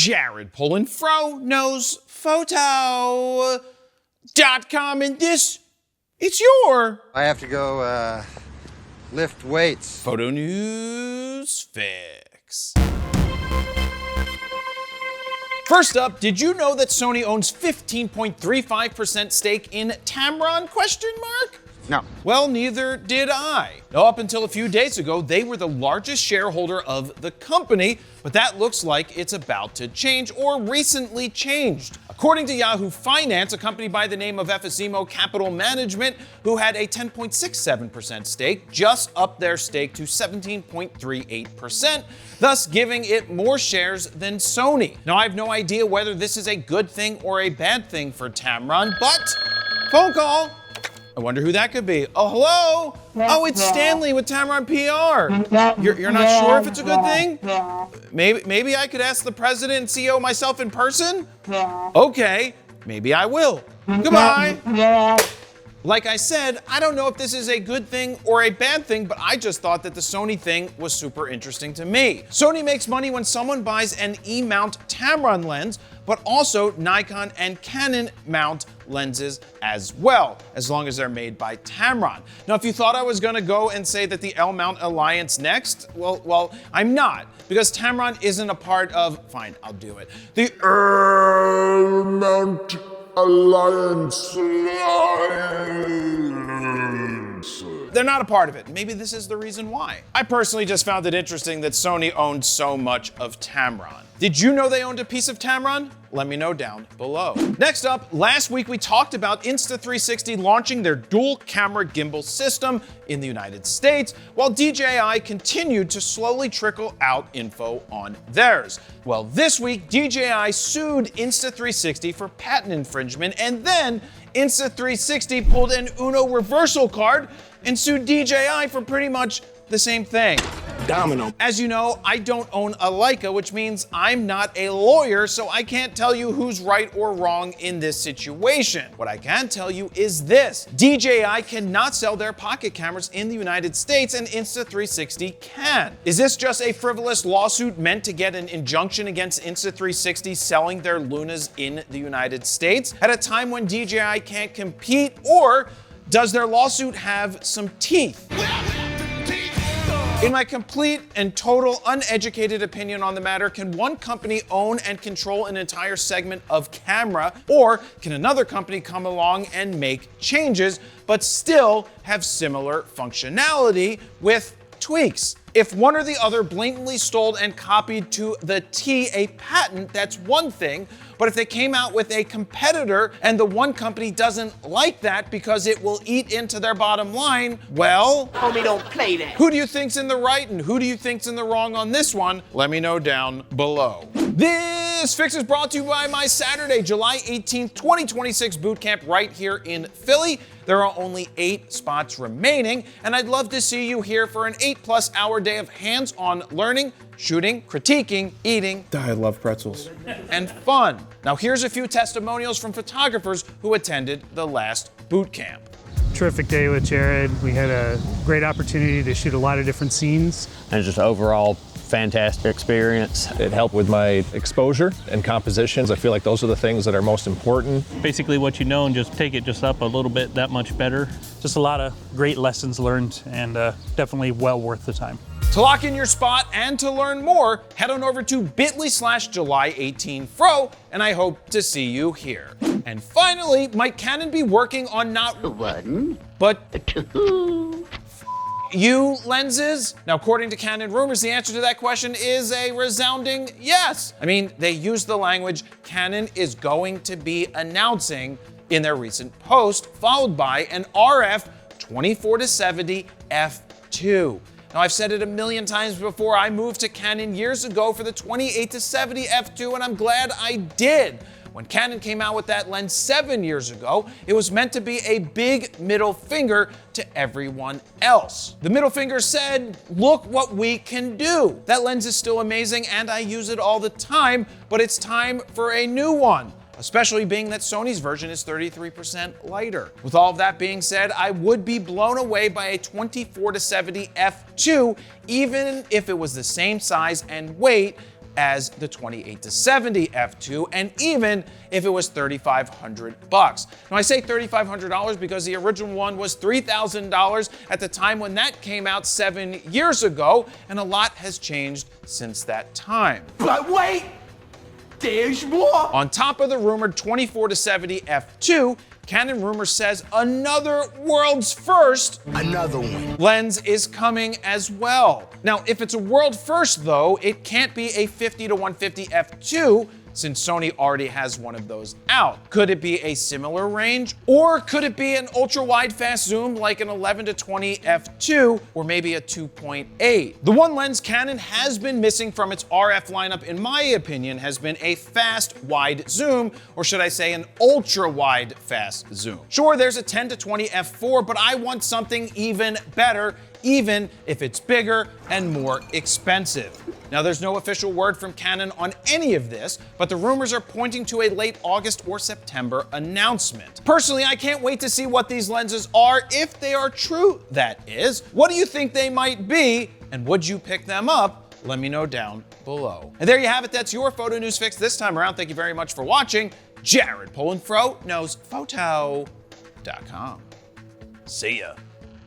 Jared Polin, FroKnowsPhoto.com, and it's your... I have to go, lift weights. Photo News Fix. First up, did you know that Sony owns 15.35% stake in Tamron? No. Well, neither did I. Now, up until a few days ago, they were the largest shareholder of the company, but that looks like it's about to change or recently changed. According to Yahoo Finance, a company by the name of Efesimo Capital Management, who had a 10.67% stake, just upped their stake to 17.38%, thus giving it more shares than Sony. Now, I have no idea whether this is a good thing or a bad thing for Tamron, but phone call. I wonder who that could be. Oh, hello? Oh, it's Stanley with Tamron PR. You're not sure if it's a good thing? Maybe I could ask the president and CEO myself in person? Okay, maybe I will. Goodbye. Like I said, I don't know if this is a good thing or a bad thing, but I just thought that the Sony thing was super interesting to me. Sony makes money when someone buys an E-mount Tamron lens, but also Nikon and Canon mount lenses as well, as long as they're made by Tamron. Now, if you thought I was gonna go and say that the L-mount alliance next, well, I'm not, because Tamron isn't a part of, fine, I'll do it, the L-mount alliance. They're not a part of it. Maybe this is the reason why. I personally just found it interesting that Sony owned so much of Tamron. Did you know they owned a piece of Tamron? Let me know down below. Next up, last week we talked about Insta360 launching their dual camera gimbal system in the United States, while DJI continued to slowly trickle out info on theirs. Well, this week, DJI sued Insta360 for patent infringement, and then Insta360 pulled an Uno reversal card and sued DJI for pretty much the same thing. Domino. As you know, I don't own a Leica, which means I'm not a lawyer, so I can't tell you who's right or wrong in this situation. What I can tell you is this: DJI cannot sell their pocket cameras in the United States, and Insta360 can. Is this just a frivolous lawsuit meant to get an injunction against Insta360 selling their Lunas in the United States at a time when DJI can't compete, or does their lawsuit have some teeth? In my complete and total uneducated opinion on the matter, can one company own and control an entire segment of camera, or can another company come along and make changes but still have similar functionality with tweaks? If one or the other blatantly stole and copied to the T a patent, that's one thing, but if they came out with a competitor and the one company doesn't like that because it will eat into their bottom line, well, Homie, don't play that. who do you think's in the right and who do you think's in the wrong on this one? Let me know down below. This fix is brought to you by my Saturday, July 18th, 2026 boot camp right here in Philly. There are only 8 spots remaining, and I'd love to see you here for an 8+ hour day of hands-on learning, shooting, critiquing, eating, I love pretzels, and fun. Now here's a few testimonials from photographers who attended the last boot camp. Terrific day with Jared. We had a great opportunity to shoot a lot of different scenes. And just overall fantastic experience. It helped with my exposure and compositions. I feel like those are the things that are most important. Basically what you know and just take it just up a little bit that much better. Just a lot of great lessons learned, and definitely well worth the time. To lock in your spot and to learn more, head on over to bit.ly/July18Fro, and I hope to see you here. And finally, might Canon be working on not one, but two you lenses? Now, according to Canon rumors, the answer to that question is a resounding yes. I mean, they used the language Canon is going to be announcing in their recent post, followed by an RF 24-70 f2. Now, I've said it a million times before, I moved to Canon years ago for the 28-70 f2, and I'm glad I did. When Canon came out with that lens 7 years ago, it was meant to be a big middle finger to everyone else. The middle finger said, look what we can do. That lens is still amazing and I use it all the time, but it's time for a new one, especially being that Sony's version is 33% lighter. With all of that being said, I would be blown away by a 24-70 f2, even if it was the same size and weight as the 28-70 f2, and even if it was $3,500. Now I say $3,500 because the original one was $3,000 at the time when that came out 7 years ago, and a lot has changed since that time. But wait, there's more. On top of the rumored 24-70 f2, Canon rumor says another world's first Another one. lens is coming as well. Now, if it's a world first though, it can't be a 50-150 f2 since Sony already has one of those out. Could it be a similar range? Or could it be an ultra-wide fast zoom like an 11-20 f2 or maybe a 2.8? The one lens Canon has been missing from its RF lineup, in my opinion, has been a fast wide zoom, or should I say an ultra-wide fast zoom. Sure, there's a 10-20 f4, but I want something even better, even if it's bigger and more expensive. Now, there's no official word from Canon on any of this, but the rumors are pointing to a late August or September announcement. Personally, I can't wait to see what these lenses are, if they are true, that is. What do you think they might be, and would you pick them up? Let me know down below. And there you have it, that's your photo news fix this time around. Thank you very much for watching. Jared Polin, Fro Knows Photo.com. See ya.